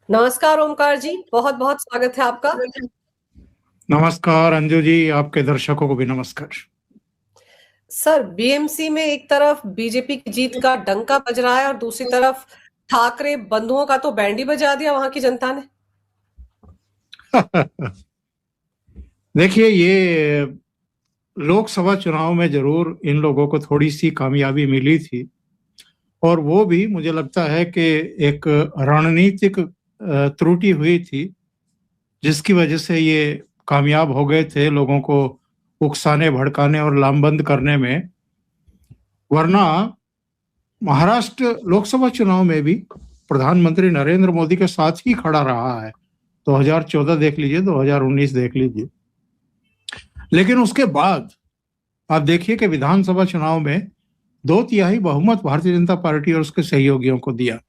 नमस्कार ओमकार जी, बहुत बहुत स्वागत है आपका। नमस्कार अंजू जी, आपके दर्शकों को भी नमस्कार। सर, बीएमसी में एक तरफ बीजेपी की जीत का डंका बज रहा है और दूसरी तरफ ठाकरे बंधुओं का तो बैंड ही बजा दिया वहां की जनता ने। देखिए, ये लोकसभा चुनाव में जरूर इन लोगों को थोड़ी सी कामयाबी मिली थी, और वो भी मुझे लगता है कि एक रणनीतिक त्रुटि हुई थी, जिसकी वजह से ये कामयाब हो गए थे लोगों को उकसाने, भड़काने और लामबंद करने में। वरना महाराष्ट्र लोकसभा चुनाव में भी प्रधानमंत्री नरेंद्र मोदी के साथ ही खड़ा रहा है। 2014 देख लीजिए, 2019 देख लीजिए। लेकिन उसके बाद आप देखिए कि विधानसभा चुनाव में 2/3 बहुमत भारतीय जनता पार्टी और उसके सहयोगियों को दिया।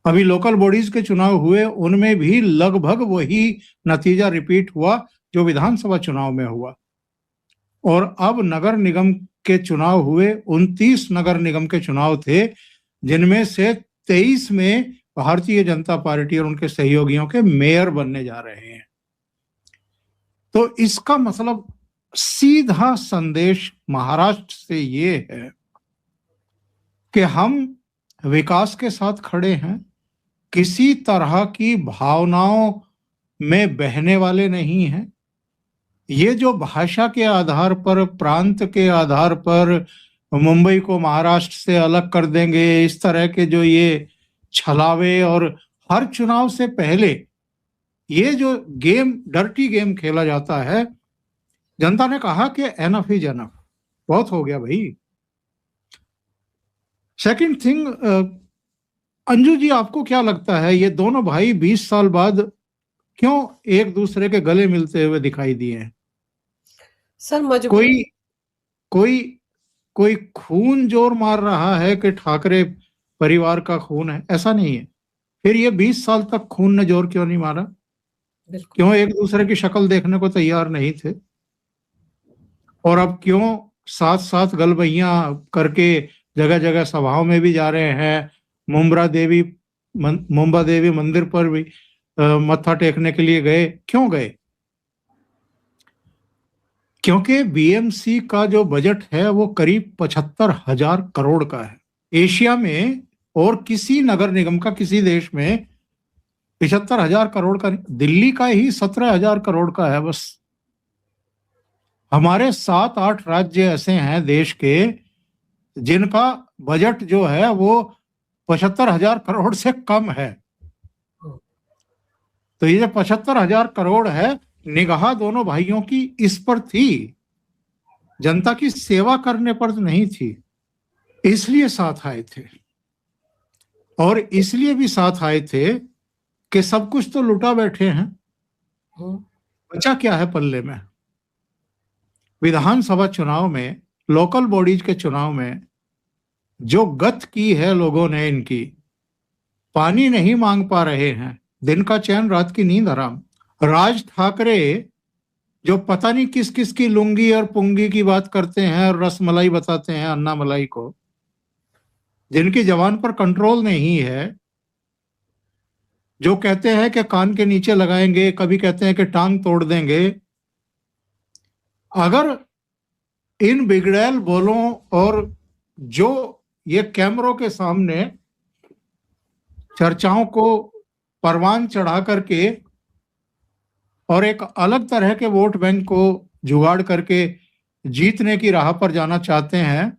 अभी लोकल बॉडीज के चुनाव हुए, उनमें भी लगभग वही नतीजा रिपीट हुआ जो विधानसभा चुनाव में हुआ। और अब नगर निगम के चुनाव हुए, 29 नगर निगम के चुनाव थे, जिनमें से 23 में भारतीय जनता पार्टी और उनके सहयोगियों के मेयर बनने जा रहे हैं। तो इसका मतलब सीधा संदेश महाराष्ट्र से ये है कि हम विकास के साथ खड़े हैं, किसी तरह की भावनाओं में बहने वाले नहीं हैं। ये जो भाषा के आधार पर, प्रांत के आधार पर मुंबई को महाराष्ट्र से अलग कर देंगे, इस तरह के जो ये छलावे, और हर चुनाव से पहले ये जो गेम, डर्टी गेम खेला जाता है, जनता ने कहा कि एनफ इज एनफ, बहुत हो गया भाई। सेकंड थिंग, अंजू जी, आपको क्या लगता है ये दोनों भाई 20 साल बाद क्यों एक दूसरे के गले मिलते हुए दिखाई दिए हैं? सर, मजबूर कोई कोई खून जोर मार रहा है कि ठाकरे परिवार का खून है? ऐसा नहीं है। फिर ये 20 साल तक खून ने जोर क्यों नहीं मारा? क्यों एक दूसरे की शक्ल देखने को तैयार नहीं थे? और अब क्यों साथ साथ गलबैया करके जगह जगह सभाओं में भी जा रहे हैं? मुंबा देवी मंदिर पर भी मत्था टेकने के लिए गए। क्यों गए? क्योंकि बीएमसी का जो बजट है वो करीब 75,000 करोड़ का है। एशिया में और किसी नगर निगम का, किसी देश में 75,000 करोड़ का, दिल्ली का ही 17,000 करोड़ का है बस। हमारे 7-8 राज्य ऐसे हैं देश के जिनका बजट जो है वो 75,000 करोड़ से कम है। तो ये जो 75,000 करोड़ है, निगाह दोनों भाइयों की इस पर थी, जनता की सेवा करने पर नहीं थी। इसलिए साथ आए थे, और इसलिए भी साथ आए थे कि सब कुछ तो लुटा बैठे हैं, बचा क्या है पल्ले में? विधानसभा चुनाव में, लोकल बॉडीज के चुनाव में जो गत की है लोगों ने, इनकी पानी नहीं मांग पा रहे हैं, दिन का चैन रात की नींद हराम। राज ठाकरे जो पता नहीं किस किस की लुंगी और पुंगी की बात करते हैं और रसमलाई बताते हैं अन्ना मलाई को, जिनकी जबान पर कंट्रोल नहीं है, जो कहते हैं कि कान के नीचे लगाएंगे, कभी कहते हैं कि टांग तोड़ देंगे। अगर इन बिगड़ैल बोलों और जो ये कैमरों के सामने चर्चाओं को परवान चढ़ा करके और एक अलग तरह के वोट बैंक को जुगाड़ करके जीतने की राह पर जाना चाहते हैं,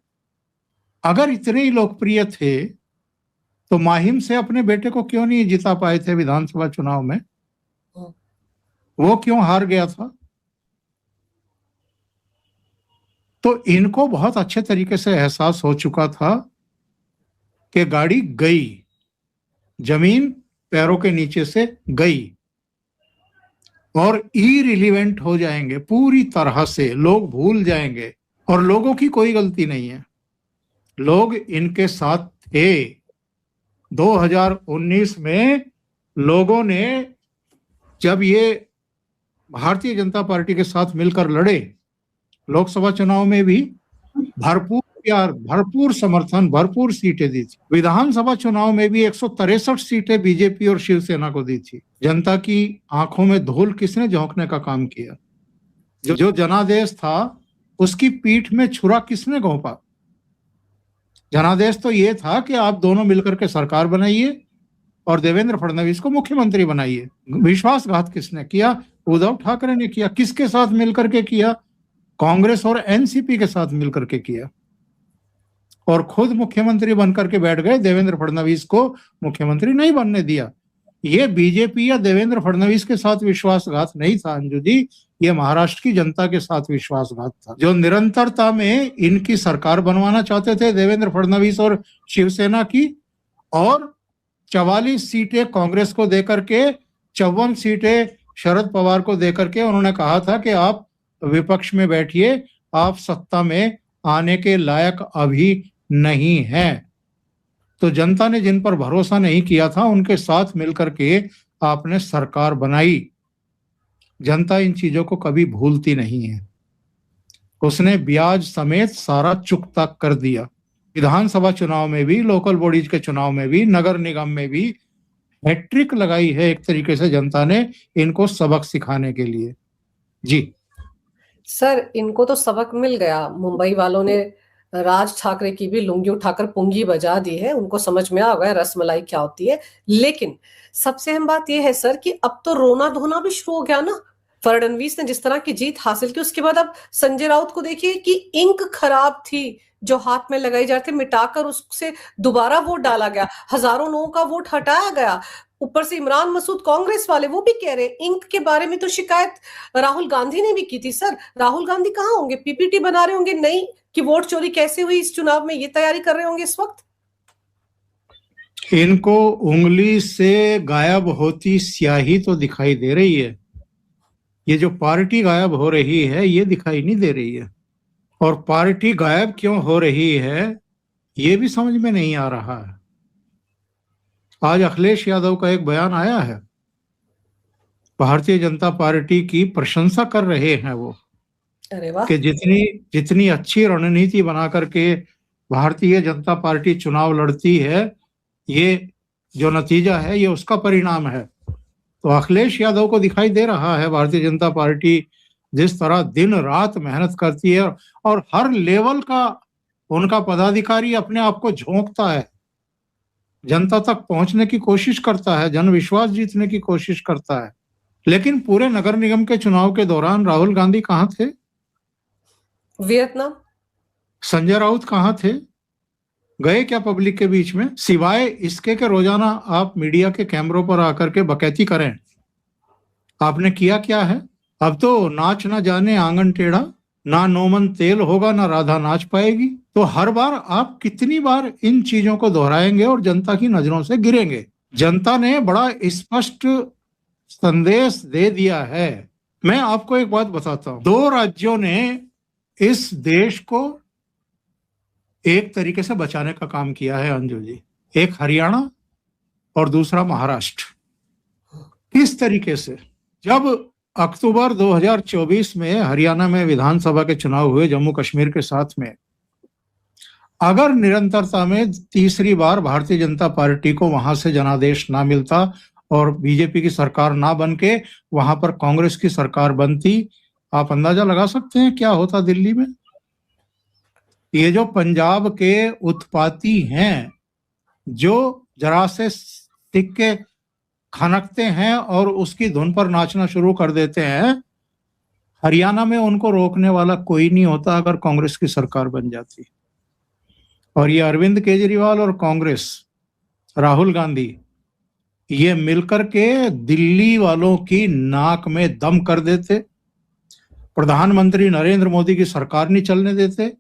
अगर इतने ही लोकप्रिय थे तो माहिम से अपने बेटे को क्यों नहीं जिता पाए थे विधानसभा चुनाव में? वो क्यों हार गया था? तो इनको बहुत अच्छे तरीके से एहसास हो चुका था कि गाड़ी गई, जमीन पैरों के नीचे से गई, और इरिलीवेंट हो जाएंगे पूरी तरह से, लोग भूल जाएंगे। और लोगों की कोई गलती नहीं है, लोग इनके साथ थे। 2019 में लोगों ने जब ये भारतीय जनता पार्टी के साथ मिलकर लड़े, लोकसभा चुनाव में भी भरपूर प्यार, भरपूर समर्थन, भरपूर सीटें दी थी। विधानसभा चुनाव में भी 163 सीटें बीजेपी और शिवसेना को दी थी। जनता की आंखों में धूल किसने झोंकने का काम किया? जो जनादेश था उसकी पीठ में छुरा किसने घोंपा? जनादेश तो ये था कि आप दोनों मिलकर के सरकार बनाइए और देवेंद्र फडणवीस को मुख्यमंत्री बनाइए। विश्वासघात किसने किया? उद्धव ठाकरे ने किया। किसके साथ मिलकर के किया? कांग्रेस और एनसीपी के साथ मिलकर के किया, और खुद मुख्यमंत्री बनकर के बैठ गए। देवेंद्र फडणवीस को मुख्यमंत्री नहीं बनने दिया। ये बीजेपी या देवेंद्र फडणवीस के साथ विश्वासघात नहीं था अंजू जी, ये महाराष्ट्र की जनता के साथ विश्वासघात था, जो निरंतरता में इनकी सरकार बनवाना चाहते थे देवेंद्र फडणवीस और शिवसेना की, और 44 सीटें कांग्रेस को देकर के, 54 सीटें शरद पवार को देकर के उन्होंने कहा था कि आप विपक्ष में बैठिए, आप सत्ता में आने के लायक अभी नहीं हैं। तो जनता ने जिन पर भरोसा नहीं किया था उनके साथ मिलकर के आपने सरकार बनाई। जनता इन चीजों को कभी भूलती नहीं है। उसने ब्याज समेत सारा चुकता कर दिया। विधानसभा चुनाव में भी, लोकल बॉडीज के चुनाव में भी, नगर निगम में भी हैट्रिक लगाई है एक तरीके से जनता ने, इनको सबक सिखाने के लिए। जी सर, इनको तो सबक मिल गया। मुंबई वालों ने राज ठाकरे की भी लुंगी उठाकर पुंगी बजा दी है, उनको समझ में आ गया रसमलाई क्या होती है। लेकिन सबसे अहम बात यह है सर कि अब तो रोना धोना भी शुरू हो गया ना। फडणवीस ने जिस तरह की जीत हासिल की, उसके बाद अब संजय राउत को देखिए कि इंक खराब थी जो हाथ में लगाई जा रही थी, मिटाकर उससे दोबारा वोट डाला गया, हजारों लोगों का वोट हटाया गया। ऊपर से इमरान मसूद कांग्रेस वाले वो भी कह रहे हैं, इंक के बारे में तो शिकायत राहुल गांधी ने भी की थी। सर, राहुल गांधी कहाँ होंगे? पीपीटी बना रहे होंगे नहीं कि वोट चोरी कैसे हुई इस चुनाव में, ये तैयारी कर रहे होंगे इस वक्त। इनको उंगली से गायब होती स्याही तो दिखाई दे रही है, ये जो पार्टी गायब हो रही है ये दिखाई नहीं दे रही है। और पार्टी गायब क्यों हो रही है ये भी समझ में नहीं आ रहा है। आज अखिलेश यादव का एक बयान आया है, भारतीय जनता पार्टी की प्रशंसा कर रहे हैं वो, अरे वाह, कि जितनी अच्छी रणनीति बना करके भारतीय जनता पार्टी चुनाव लड़ती है, ये जो नतीजा है ये उसका परिणाम है। तो अखिलेश यादव को दिखाई दे रहा है भारतीय जनता पार्टी जिस तरह दिन रात मेहनत करती है, और हर लेवल का उनका पदाधिकारी अपने आप को झोंकता है, जनता तक पहुंचने की कोशिश करता है, जन विश्वास जीतने की कोशिश करता है। लेकिन पूरे नगर निगम के चुनाव के दौरान राहुल गांधी कहाँ थे? वियतनाम। संजय राउत कहाँ थे? गए क्या पब्लिक के बीच में? सिवाय इसके कि रोजाना आप मीडिया के कैमरों पर आकर के बकैती करें, आपने किया क्या है? अब तो नाच ना जाने आंगन टेढ़ा, ना नोमन तेल होगा ना राधा नाच पाएगी। तो हर बार आप कितनी बार इन चीजों को दोहराएंगे और जनता की नजरों से गिरेंगे? जनता ने बड़ा स्पष्ट संदेश दे दिया है। मैं आपको एक बात बताता हूं, 2 राज्यों ने इस देश को एक तरीके से बचाने का काम किया है अंजू जी, एक हरियाणा और दूसरा महाराष्ट्र। किस तरीके से? जब अक्टूबर 2024 में हरियाणा में विधानसभा के चुनाव हुए जम्मू कश्मीर के साथ में, अगर निरंतरता में तीसरी बार भारतीय जनता पार्टी को वहां से जनादेश ना मिलता और बीजेपी की सरकार ना बन के वहां पर कांग्रेस की सरकार बनती, आप अंदाजा लगा सकते हैं क्या होता दिल्ली में। ये जो पंजाब के उत्पाती हैं, जो जरा से सिक्के खनकते हैं और उसकी धुन पर नाचना शुरू कर देते हैं, हरियाणा में उनको रोकने वाला कोई नहीं होता अगर कांग्रेस की सरकार बन जाती। और ये अरविंद केजरीवाल और कांग्रेस, राहुल गांधी, ये मिलकर के दिल्ली वालों की नाक में दम कर देते, प्रधानमंत्री नरेंद्र मोदी की सरकार नहीं चलने देते।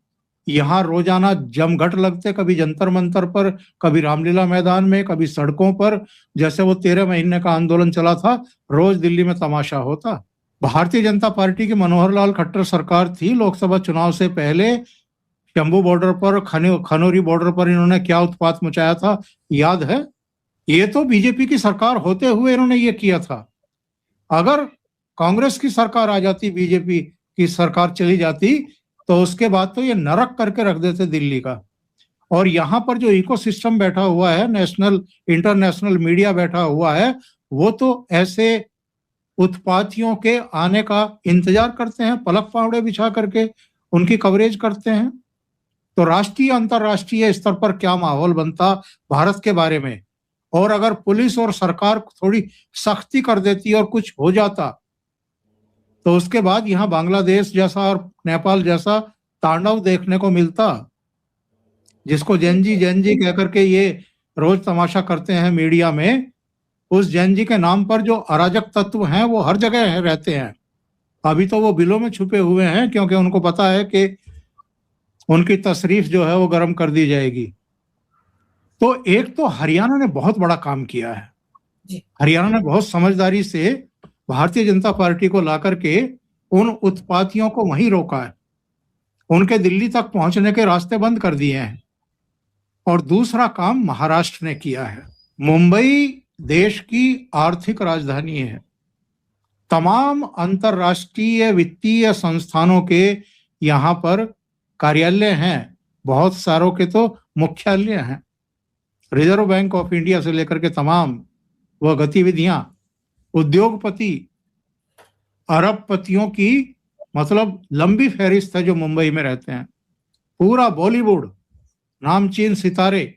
यहाँ रोजाना जमघट लगते, कभी जंतर मंतर पर, कभी रामलीला मैदान में, कभी सड़कों पर, जैसे वो 13 महीने का आंदोलन चला था, रोज दिल्ली में तमाशा होता। भारतीय जनता पार्टी की मनोहर लाल खट्टर सरकार थी, लोकसभा चुनाव से पहले शंभू बॉर्डर पर, खनौरी बॉर्डर पर इन्होंने क्या उत्पात मचाया था, याद है? ये तो बीजेपी की सरकार होते हुए इन्होंने ये किया था। अगर कांग्रेस की सरकार आ जाती, बीजेपी की सरकार चली जाती, तो उसके बाद तो ये नरक करके रख देते दिल्ली का। और यहाँ पर जो इकोसिस्टम बैठा हुआ है, नेशनल इंटरनेशनल मीडिया बैठा हुआ है, वो तो ऐसे उत्पातियों के आने का इंतजार करते हैं, पलक पावड़े बिछा करके उनकी कवरेज करते हैं। तो राष्ट्रीय अंतर्राष्ट्रीय स्तर पर क्या माहौल बनता भारत के बारे में, और अगर पुलिस और सरकार थोड़ी सख्ती कर देती और कुछ हो जाता, तो उसके बाद यहाँ बांग्लादेश जैसा और नेपाल जैसा तांडव देखने को मिलता, जिसको जेनजी जेनजी कह करके ये रोज तमाशा करते हैं मीडिया में। उस जेनजी के नाम पर जो अराजक तत्व हैं वो हर जगह रहते हैं। अभी तो वो बिलों में छुपे हुए हैं, क्योंकि उनको पता है कि उनकी तशरीफ जो है वो गर्म कर दी जाएगी। तो एक तो हरियाणा ने बहुत बड़ा काम किया है। हरियाणा ने बहुत समझदारी से भारतीय जनता पार्टी को ला करके उन उत्पातियों को वहीं रोका है, उनके दिल्ली तक पहुंचने के रास्ते बंद कर दिए हैं। और दूसरा काम महाराष्ट्र ने किया है। मुंबई देश की आर्थिक राजधानी है। तमाम अंतर्राष्ट्रीय वित्तीय संस्थानों के यहाँ पर कार्यालय हैं, बहुत सारों के तो मुख्यालय हैं। रिजर्व बैंक ऑफ इंडिया से लेकर के तमाम वह गतिविधियां, उद्योगपति, अरबपतियों की मतलब लंबी फहरिस्त है जो मुंबई में रहते हैं। पूरा बॉलीवुड, नामचीन सितारे,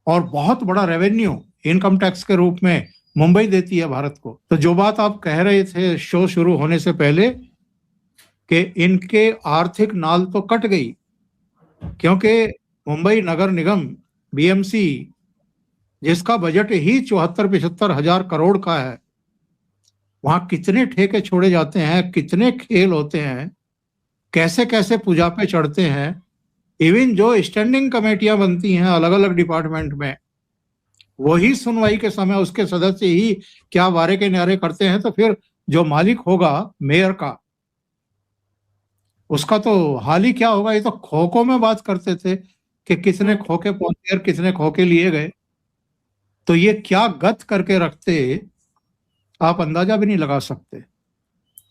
और बहुत बड़ा रेवेन्यू इनकम टैक्स के रूप में मुंबई देती है भारत को। तो जो बात आप कह रहे थे शो शुरू होने से पहले कि इनके आर्थिक नाल तो कट गई, क्योंकि मुंबई नगर निगम बीएमसी, जिसका बजट ही 74-75 हजार करोड़ का है, वहां कितने ठेके छोड़े जाते हैं, कितने खेल होते हैं, कैसे कैसे पूजा पे चढ़ते हैं। इवन जो स्टैंडिंग कमेटियां बनती हैं अलग अलग डिपार्टमेंट में, वही सुनवाई के समय उसके सदस्य ही क्या वारे के न्यारे करते हैं, तो फिर जो मालिक होगा मेयर का, उसका तो हाल ही क्या होगा। ये तो खोखो में बात करते थे कि कितने खोखे पहुंचे और कितने खोखे लिए गए। तो ये क्या गत करके रखते, आप अंदाजा भी नहीं लगा सकते।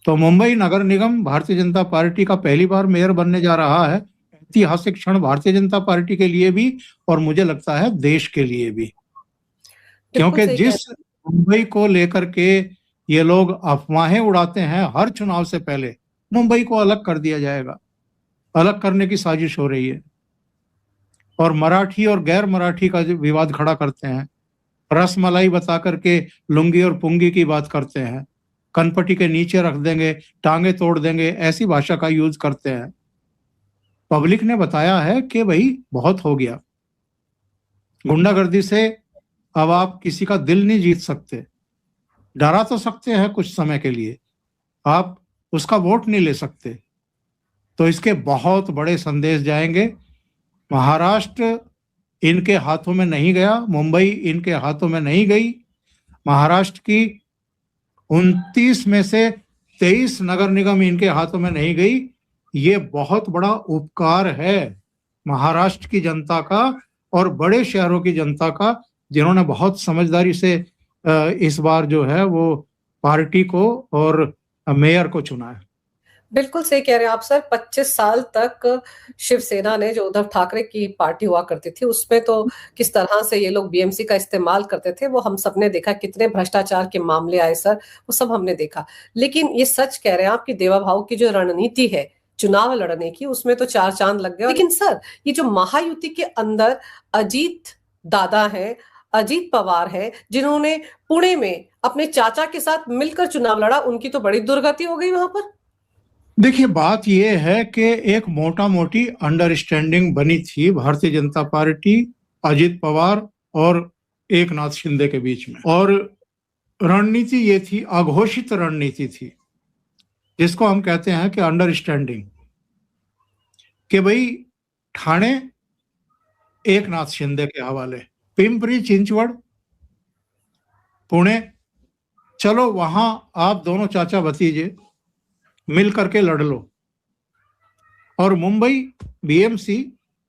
तो मुंबई नगर निगम भारतीय जनता पार्टी का पहली बार मेयर बनने जा रहा है। ऐतिहासिक क्षण भारतीय जनता पार्टी के लिए भी, और मुझे लगता है देश के लिए भी, क्योंकि जिस मुंबई को लेकर के ये लोग अफवाहें उड़ाते हैं हर चुनाव से पहले, मुंबई को अलग कर दिया जाएगा, अलग करने की साजिश हो रही है। और मराठी और गैर मराठी का जो विवाद खड़ा करते हैं, रसमलाई बता करके लुंगी और पुंगी की बात करते हैं, कनपटी के नीचे रख देंगे, टांगे तोड़ देंगे, ऐसी भाषा का यूज करते हैं। पब्लिक ने बताया है कि भाई बहुत हो गया, गुंडागर्दी से अब आप किसी का दिल नहीं जीत सकते। डरा तो सकते हैं कुछ समय के लिए, आप उसका वोट नहीं ले सकते। तो इसके बहुत बड़े संदेश जाएंगे। महाराष्ट्र इनके हाथों में नहीं गया, मुंबई इनके हाथों में नहीं गई। महाराष्ट्र की 29 में से 23 नगर निगम इनके हाथों में नहीं गई। ये बहुत बड़ा उपकार है महाराष्ट्र की जनता का और बड़े शहरों की जनता का, जिन्होंने बहुत समझदारी से इस बार जो है वो पार्टी को और मेयर को चुना है। बिल्कुल सही कह रहे हैं आप सर। 25 साल तक शिवसेना ने, जो उद्धव ठाकरे की पार्टी हुआ करती थी, उसमें तो किस तरह से ये लोग बीएमसी का इस्तेमाल करते थे वो हम सबने देखा। कितने भ्रष्टाचार के मामले आए सर, वो सब हमने देखा। लेकिन ये सच कह रहे हैं आप कि देवा भाव की जो रणनीति है चुनाव लड़ने की, उसमें तो 4 चांद लग गए। लेकिन सर, ये जो महायुति के अंदर अजीत दादा है, अजीत पवार है, जिन्होंने पुणे में अपने चाचा के साथ मिलकर चुनाव लड़ा, उनकी तो बड़ी दुर्गति हो गई वहां पर। देखिए, बात यह है कि एक मोटा मोटी अंडरस्टैंडिंग बनी थी भारतीय जनता पार्टी, अजित पवार और एकनाथ शिंदे के बीच में, और रणनीति ये थी, अघोषित रणनीति थी, जिसको हम कहते हैं कि अंडरस्टैंडिंग, कि भाई ठाणे एकनाथ शिंदे के हवाले, पिंपरी चिंचवड़ पुणे, चलो वहां आप दोनों चाचा भतीजे मिल करके लड़ लो, और मुंबई बीएमसी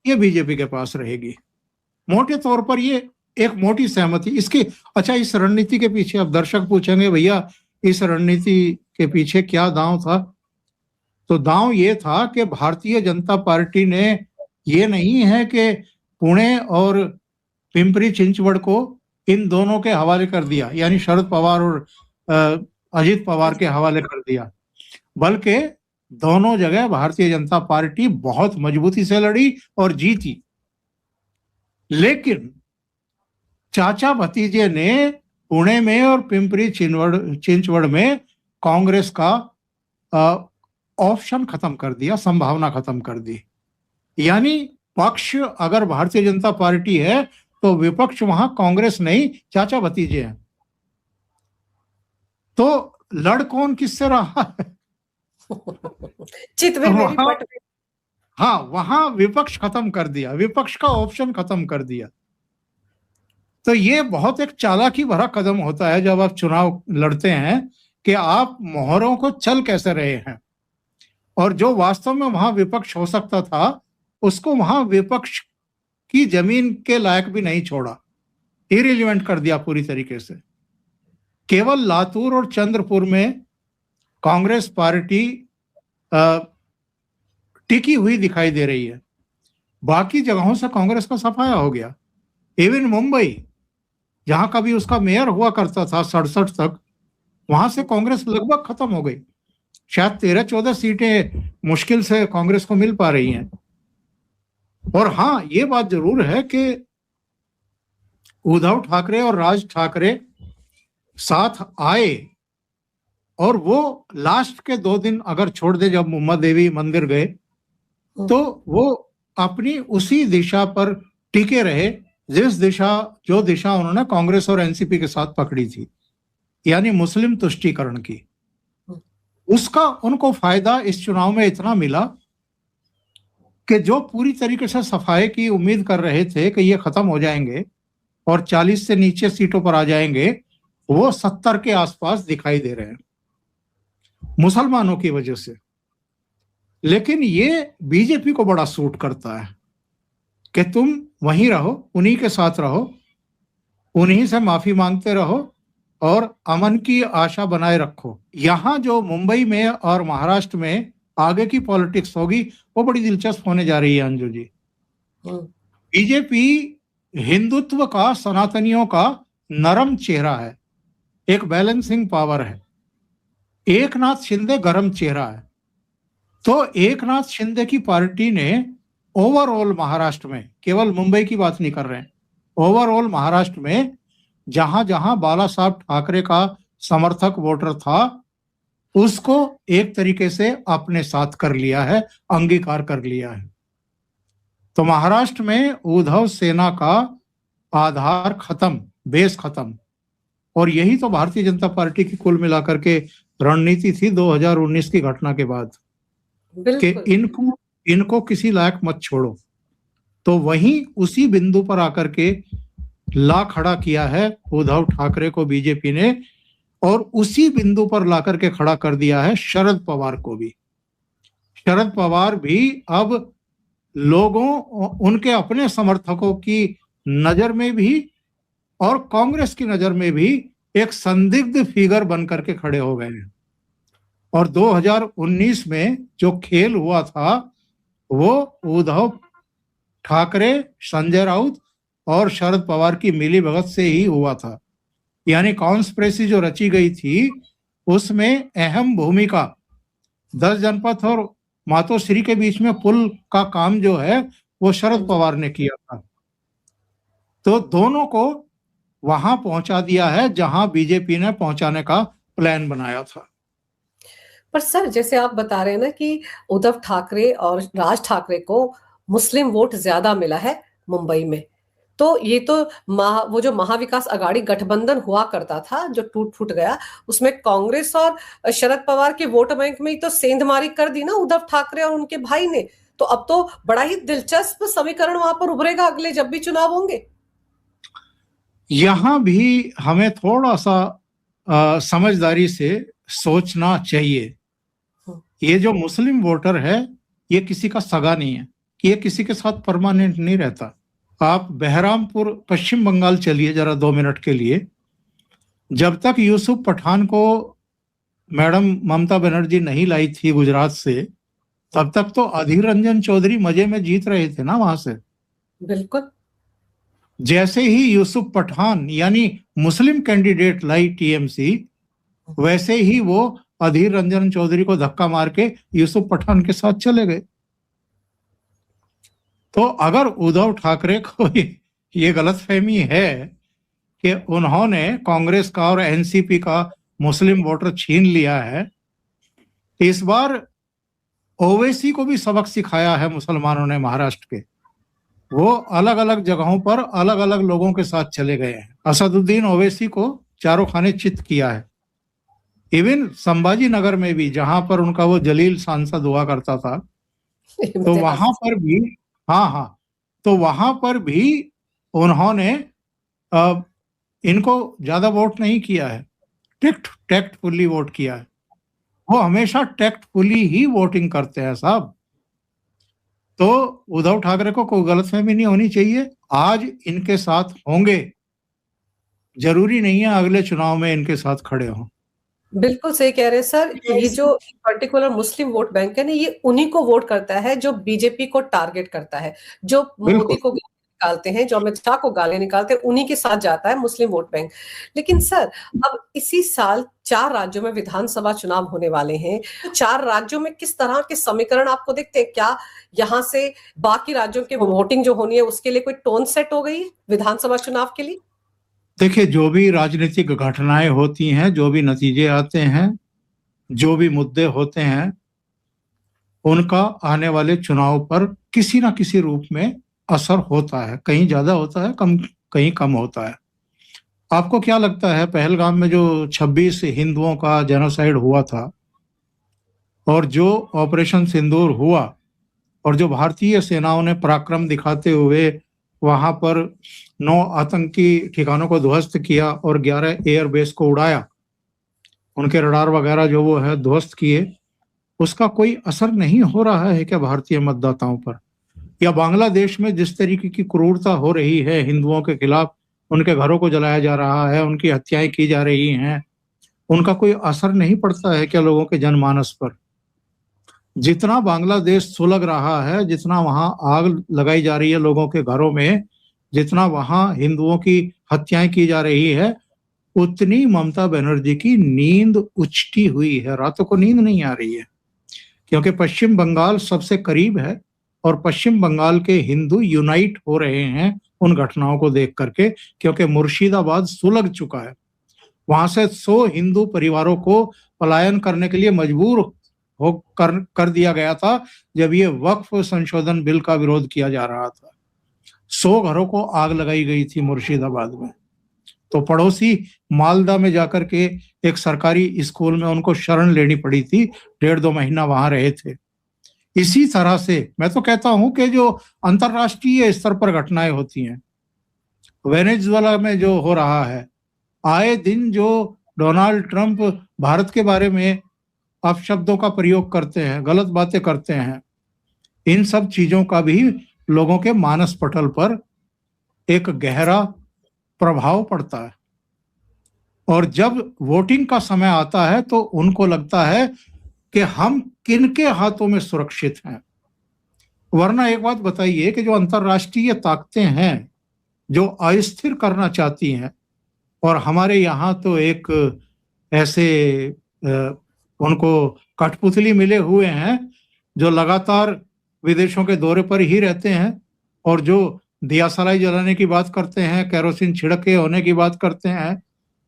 ये बीजेपी के पास रहेगी। मोटे तौर पर ये एक मोटी सहमति इसकी। अच्छा, इस रणनीति के पीछे अब दर्शक पूछेंगे, भैया इस रणनीति के पीछे क्या दांव था? तो दांव ये था कि भारतीय जनता पार्टी ने, ये नहीं है कि पुणे और पिंपरी चिंचवड़ को इन दोनों के हवाले कर दिया, यानी शरद पवार और अजित पवार के हवाले कर दिया, बल्कि दोनों जगह भारतीय जनता पार्टी बहुत मजबूती से लड़ी और जीती। लेकिन चाचा भतीजे ने पुणे में और पिंपरी चिंचवड़ में कांग्रेस का ऑप्शन खत्म कर दिया, संभावना खत्म कर दी। यानी पक्ष अगर भारतीय जनता पार्टी है तो विपक्ष वहां कांग्रेस नहीं, चाचा भतीजे हैं। तो लड़ कौन किससे रहा है? चित में मेरी पट में। हाँ, वहां विपक्ष खत्म कर दिया, विपक्ष का ऑप्शन खत्म कर दिया। तो ये बहुत एक चालाकी भरा कदम होता है जब आप चुनाव लड़ते हैं कि आप मोहरों को चल कैसे रहे हैं, और जो वास्तव में वहां विपक्ष हो सकता था उसको वहां विपक्ष की जमीन के लायक भी नहीं छोड़ा, इरिलेवेंट कर दिया पूरी तरीके से। केवल लातूर और चंद्रपुर में कांग्रेस पार्टी टिकी हुई दिखाई दे रही है, बाकी जगहों से कांग्रेस का सफाया हो गया। इवन मुंबई, जहां कभी उसका मेयर हुआ करता था 67 तक, वहां से कांग्रेस लगभग खत्म हो गई। शायद 13-14 सीटें मुश्किल से कांग्रेस को मिल पा रही हैं। और हाँ, ये बात जरूर है कि उद्धव ठाकरे और राज ठाकरे साथ आए, और वो लास्ट के 2 दिन अगर छोड़ दे, जब मुम्बा देवी मंदिर गए, तो वो अपनी उसी दिशा पर टिके रहे जो दिशा उन्होंने कांग्रेस और एनसीपी के साथ पकड़ी थी, यानी मुस्लिम तुष्टीकरण की। उसका उनको फायदा इस चुनाव में इतना मिला कि जो पूरी तरीके से सफाई की उम्मीद कर रहे थे कि ये खत्म हो जाएंगे और 40 से नीचे सीटों पर आ जाएंगे, वो 70 के आसपास दिखाई दे रहे हैं मुसलमानों की वजह से। लेकिन ये बीजेपी को बड़ा सूट करता है कि तुम वहीं रहो, उन्हीं के साथ रहो, उन्हीं से माफी मांगते रहो और अमन की आशा बनाए रखो। यहां जो मुंबई में और महाराष्ट्र में आगे की पॉलिटिक्स होगी वो बड़ी दिलचस्प होने जा रही है अंजू जी। बीजेपी हिंदुत्व का, सनातनियों का नरम चेहरा है, एक बैलेंसिंग पावर है। एकनाथ शिंदे गरम चेहरा है। तो एकनाथ शिंदे की पार्टी ने ओवरऑल महाराष्ट्र में, केवल मुंबई की बात नहीं कर रहे हैं, ओवरऑल महाराष्ट्र में जहां जहां बाला साहब ठाकरे का समर्थक वोटर था, उसको एक तरीके से अपने साथ कर लिया है, अंगीकार कर लिया है। तो महाराष्ट्र में उद्धव सेना का आधार खत्म, बेस खत्म। और यही तो भारतीय जनता पार्टी की कुल मिलाकर के रणनीति थी 2019 की घटना के बाद, कि इनको किसी लायक मत छोड़ो। तो वहीं उसी बिंदु पर आकर के ला खड़ा किया है उद्धव ठाकरे को बीजेपी ने, और उसी बिंदु पर ला करके खड़ा कर दिया है शरद पवार को भी। शरद पवार भी अब लोगों, उनके अपने समर्थकों की नजर में भी और कांग्रेस की नजर में भी एक संदिग्ध फिगर बन करके खड़े हो गए हैं। और 2019 में जो खेल हुआ था वो उद्धव ठाकरे, संजय राउत और शरद पवार की मिलीभगत से ही हुआ था। यानी कॉन्स्पिरेसी जो रची गई थी उसमें अहम भूमिका 10 जनपद और मातोश्री के बीच में पुल का काम जो है वो शरद पवार ने किया था। तो दोनों को वहां पहुंचा दिया है जहां बीजेपी ने पहुंचाने का प्लान बनाया था। पर सर, जैसे आप बता रहे हैं ना कि उद्धव ठाकरे और राज ठाकरे को मुस्लिम वोट ज्यादा मिला है मुंबई में, तो ये तो वो जो महाविकास अघाड़ी गठबंधन हुआ करता था जो टूट फूट गया, उसमें कांग्रेस और शरद पवार के वोट बैंक में ही तो सेंधमारी कर दी ना उद्धव ठाकरे और उनके भाई ने। तो अब तो बड़ा ही दिलचस्प समीकरण वहां पर उभरेगा अगले जब भी चुनाव होंगे। यहां भी हमें थोड़ा सा समझदारी से सोचना चाहिए। ये जो मुस्लिम वोटर है ये किसी का सगा नहीं है, ये किसी के साथ परमानेंट नहीं रहता। आप बहरामपुर पश्चिम बंगाल चलिए जरा 2 मिनट के लिए। जब तक यूसुफ पठान को मैडम ममता बनर्जी नहीं लाई थी गुजरात से, तब तक तो अधीर रंजन चौधरी मजे में जीत रहे थे ना वहां से। बिल्कुल। जैसे ही यूसुफ पठान यानी मुस्लिम कैंडिडेट लाई टीएमसी, वैसे ही वो अधीर रंजन चौधरी को धक्का मार के यूसुफ पठान के साथ चले गए। तो अगर उद्धव ठाकरे को ये गलतफहमी है कि उन्होंने कांग्रेस का और एनसीपी का मुस्लिम वोटर छीन लिया है, इस बार ओवैसी को भी सबक सिखाया है मुसलमानों ने महाराष्ट्र के। वो अलग अलग जगहों पर अलग अलग लोगों के साथ चले गए हैं। असदुद्दीन ओवैसी को चारों खाने चित किया है। इवन संभाजी नगर में भी, जहां पर उनका वो जलील सांसद हुआ करता था, तो वहां पर भी, हाँ, तो वहां पर भी उन्होंने इनको ज्यादा वोट नहीं किया है, टैक्टफुली वोट किया है। वो हमेशा टैक्टफुली ही वोटिंग करते हैं साहब। तो उद्धव ठाकरे को कोई गलतफहमी नहीं होनी चाहिए। आज इनके साथ होंगे, जरूरी नहीं है अगले चुनाव में इनके साथ खड़े हों। बिल्कुल सही कह रहे हैं सर। ये जो पर्टिकुलर मुस्लिम वोट बैंक है ना, ये उन्हीं को वोट करता है जो बीजेपी को टारगेट करता है, जो मोदी को निकालते हैं, जो अमित शाह को गाली निकालते हैं, उन्हीं के साथ जाता है मुस्लिम वोट बैंक। लेकिन सर, अब इसी साल 4 राज्यों में विधानसभा चुनाव होने वाले हैं। 4 राज्यों में किस तरह के समीकरण आपको दिखते हैं? क्या यहाँ से बाकी राज्यों के वोटिंग जो होनी है उसके लिए कोई टोन सेट हो गई विधानसभा चुनाव के लिए? देखिए, जो भी राजनीतिक घटनाएं होती हैं, जो भी नतीजे आते हैं, जो भी मुद्दे होते हैं, उनका आने वाले चुनाव पर किसी ना किसी रूप में असर होता है। कहीं ज्यादा होता है, कहीं कम होता है। आपको क्या लगता है, पहलगाम में जो 26 हिंदुओं का जेनोसाइड हुआ था और जो ऑपरेशन सिंदूर हुआ और जो भारतीय सेनाओं ने पराक्रम दिखाते हुए वहां पर 9 आतंकी ठिकानों को ध्वस्त किया और 11 एयरबेस को उड़ाया, उनके रडार वगैरह जो वो है ध्वस्त किए, उसका कोई असर नहीं हो रहा है क्या भारतीय मतदाताओं पर? या बांग्लादेश में जिस तरीके की क्रूरता हो रही है हिंदुओं के खिलाफ, उनके घरों को जलाया जा रहा है, उनकी हत्याएं की जा रही हैं, उनका कोई असर नहीं पड़ता है क्या लोगों के जनमानस पर? जितना बांग्लादेश सुलग रहा है, जितना वहां आग लगाई जा रही है लोगों के घरों में, जितना वहां हिंदुओं की हत्याएं की जा रही है, उतनी ममता बनर्जी की नींद उचटी हुई है। रातों को नींद नहीं आ रही है, क्योंकि पश्चिम बंगाल सबसे करीब है और पश्चिम बंगाल के हिंदू यूनाइट हो रहे हैं उन घटनाओं को देख करके, क्योंकि मुर्शिदाबाद सुलग चुका है। वहां से 100 हिंदू परिवारों को पलायन करने के लिए मजबूर हो कर दिया गया था जब ये वक्फ संशोधन बिल का विरोध किया जा रहा था। 100 घरों को आग लगाई गई थी मुर्शिदाबाद में। तो पड़ोसी मालदा में जाकर के एक सरकारी स्कूल में उनको शरण लेनी पड़ी थी, 1.5-2 महीना वहां रहे थे। इसी तरह से मैं तो कहता हूं कि जो अंतरराष्ट्रीय स्तर पर घटनाएं होती हैं, वेनेजुएला में जो हो रहा है, आए दिन जो डोनाल्ड ट्रंप भारत के बारे में अपशब्दों का प्रयोग करते हैं, गलत बातें करते हैं, इन सब चीजों का भी लोगों के मानस पटल पर एक गहरा प्रभाव पड़ता है। और जब वोटिंग का समय आता है तो उनको लगता है कि हम किनके हाथों में सुरक्षित हैं। वरना एक बात बताइए कि जो अंतरराष्ट्रीय ताकतें हैं जो अस्थिर करना चाहती हैं, और हमारे यहाँ तो एक ऐसे उनको कठपुतली मिले हुए हैं जो लगातार विदेशों के दौरे पर ही रहते हैं और जो दियासलाई जलाने की बात करते हैं, केरोसिन छिड़के होने की बात करते हैं,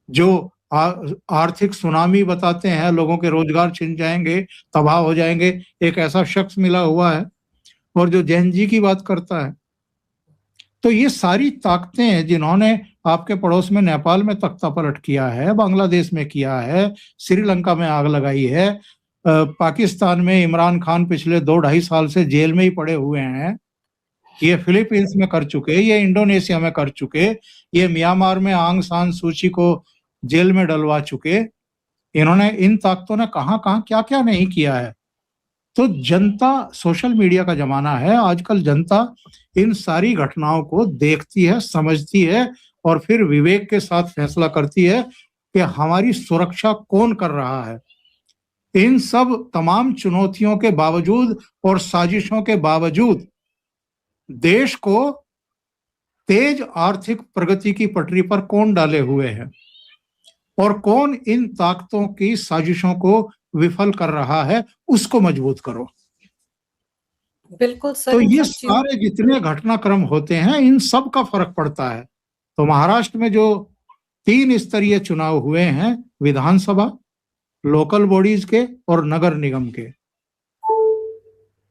जो आर्थिक सुनामी बताते हैं, लोगों के रोजगार छिन जाएंगे, तबाह हो जाएंगे, एक ऐसा शख्स मिला हुआ है, और जो जैन जी की बात करता है। तो ये सारी ताकतें हैं जिन्होंने आपके पड़ोस में नेपाल में तख्ता पलट किया है, बांग्लादेश में किया है, श्रीलंका में आग लगाई है, पाकिस्तान में इमरान खान पिछले 2-2.5 साल से जेल में ही पड़े हुए हैं, ये फिलीपींस में कर चुके, ये इंडोनेशिया में कर चुके, ये म्यांमार में आंग सान सूची को जेल में डलवा चुके। इन्होंने, इन ताकतों ने कहाँ कहाँ क्या क्या नहीं किया है। तो जनता, सोशल मीडिया का जमाना है आजकल, जनता इन सारी घटनाओं को देखती है, समझती है और फिर विवेक के साथ फैसला करती है कि हमारी सुरक्षा कौन कर रहा है। इन सब तमाम चुनौतियों के बावजूद और साजिशों के बावजूद देश को तेज आर्थिक प्रगति की पटरी पर कौन डाले हुए है और कौन इन ताकतों की साजिशों को विफल कर रहा है, उसको मजबूत करो। बिल्कुल सर, तो इन ये सब चीजों सारे जितने घटनाक्रम होते हैं, इन सब का फर्क पड़ता है। तो महाराष्ट्र में जो 3 स्तरीय चुनाव हुए हैं, विधानसभा, लोकल बॉडीज के और नगर निगम के,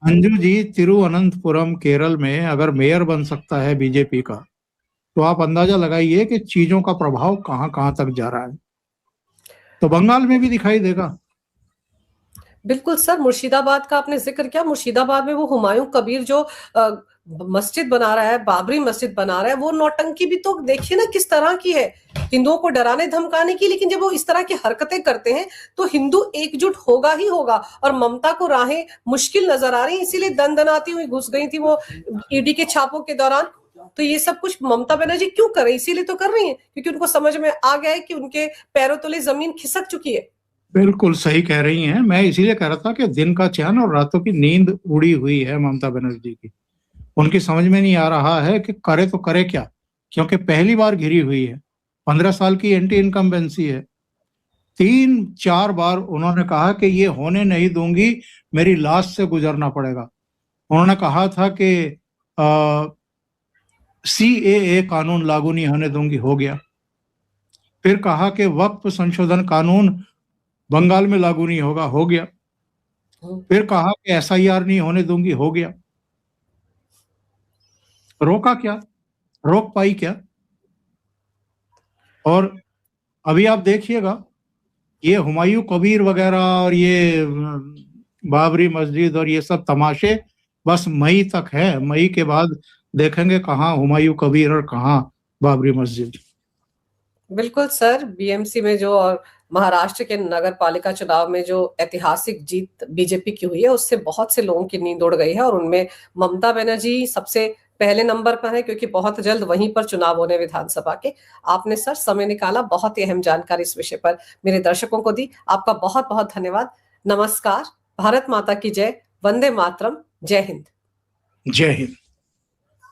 अंजू जी, तिरुवनंतपुरम केरल में अगर मेयर बन सकता है बीजेपी का, तो आप अंदाजा लगाइए कि चीजों का प्रभाव कहां कहां तक जा रहा है। तो बंगाल में भी दिखाई देगा। बिल्कुल सर, मुर्शिदाबाद का आपने जिक्र किया। मुर्शिदाबाद में वो हुमायूं कबीर जो मस्जिद बना रहा है, बाबरी मस्जिद बना रहा है, वो नौटंकी भी तो देखिए ना किस तरह की है, हिंदुओं को डराने धमकाने की। लेकिन जब वो इस तरह की हरकतें करते हैं तो हिंदू एकजुट होगा ही होगा। और ममता को राहें मुश्किल नजर आ रही है, इसीलिए दनदनाती हुई घुस गई थी वो ईडी के छापों के दौरान। तो ये सब कुछ ममता बनर्जी क्यों कर रही है? इसीलिए तो कर रही है क्योंकि उनको समझ में आ गया है कि उनके पैरों तले जमीन खिसक चुकी है। बिल्कुल सही कह रही हैं। मैं इसीलिए कह रहा था कि दिन का चैन और रातों की नींद उड़ी हुई है ममता बनर्जी की। उनकी समझ में नहीं आ रहा है कि करे तो करे क्या, क्योंकि पहली बार घिरी हुई है। 15 साल की एंटी इनकम्बेंसी है। 3-4 बार उन्होंने कहा कि ये होने नहीं दूंगी, मेरी लाश से गुजरना पड़ेगा। उन्होंने कहा था कि CAA कानून लागू नहीं होने दूंगी, हो गया। फिर कहा कि वक्फ संशोधन कानून बंगाल में लागू नहीं होगा, हो गया। फिर कहा कि SIR नहीं होने दूंगी, हो गया। रोका क्या? रोक पाई क्या? और अभी आप देखिएगा, ये हुमायूं कबीर वगैरह और ये बाबरी मस्जिद और ये सब तमाशे बस मई तक है। मई के बाद देखेंगे कहाँ हुमायूं कबीर और कहाँ बाबरी मस्जिद। बिल्कुल सर, बीएमसी में जो और महाराष्ट्र के नगर पालिका चुनाव में जो ऐतिहासिक जीत बीजेपी की हुई है, उससे बहुत से लोगों की नींद उड़ गई है। और उनमें ममता बनर्जी सबसे पहले नंबर पर है, क्योंकि बहुत जल्द वहीं पर चुनाव होने विधानसभा के। आपने सर समय निकाला, बहुत ही अहम जानकारी इस विषय पर मेरे दर्शकों को दी। आपका बहुत बहुत धन्यवाद। नमस्कार। भारत माता की जय। वंदे मातरम। जय हिंद। जय हिंद।